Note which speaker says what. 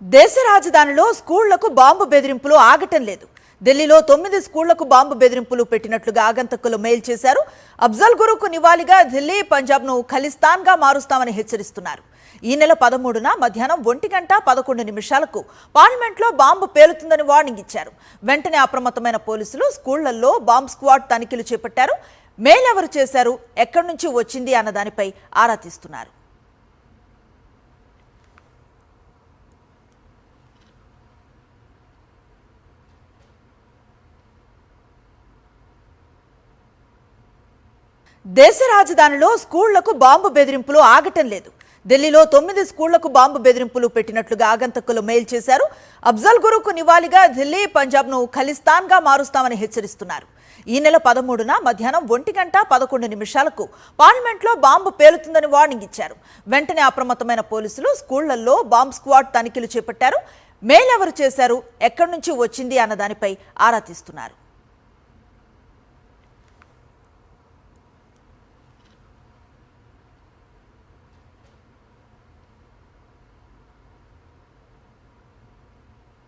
Speaker 1: దేశ రాజధానిలో స్కూళ్లకు బాంబు బెదిరింపులు ఆగటం లేదు. ఢిల్లీలో 9 స్కూళ్లకు బాంబు బెదిరింపులు పెట్టినట్లుగా ఆగంతకులు మెయిల్ చేశారు. అఫ్జల్ గురుకు నివాళిగా ఢిల్లీ, పంజాబ్ను ఖలిస్తాన్గా మారుస్తామని హెచ్చరిస్తున్నారు. ఈ నెల 13న మధ్యాహ్నం 1:11 పార్లమెంట్లో బాంబు పేలుతుందని వార్నింగ్ ఇచ్చారు. వెంటనే అప్రమత్తమైన పోలీసులు స్కూళ్లలో బాంబ్ స్క్వాడ్ తనిఖీలు చేపట్టారు. మెయిల్ ఎవరు చేశారు, ఎక్కడి నుంచి వచ్చింది అన్న దానిపై ఆరా తీస్తున్నారు. దేశ రాజధానిలో స్కూళ్లకు బాంబు బెదిరింపులు ఆగటం లేదు. ఢిల్లీలో 9 స్కూళ్లకు బాంబు బెదిరింపులు పెట్టినట్లుగా ఆగంతకులు మెయిల్ చేశారు. అఫ్జల్ గురుకు నివాళిగా ఢిల్లీ, పంజాబ్ను ఖలిస్తాన్గా మారుస్తామని హెచ్చరిస్తున్నారు. ఈ నెల 13న మధ్యాహ్నం 1:11 పార్లమెంట్లో బాంబు పేలుతుందని వార్నింగ్ ఇచ్చారు. వెంటనే అప్రమత్తమైన పోలీసులు స్కూళ్లలో బాంబ్ స్క్వాడ్ తనిఖీలు చేపట్టారు. మెయిల్ ఎవరు చేశారు, ఎక్కడి నుంచి వచ్చింది అన్న దానిపై ఆరా తీస్తున్నారు.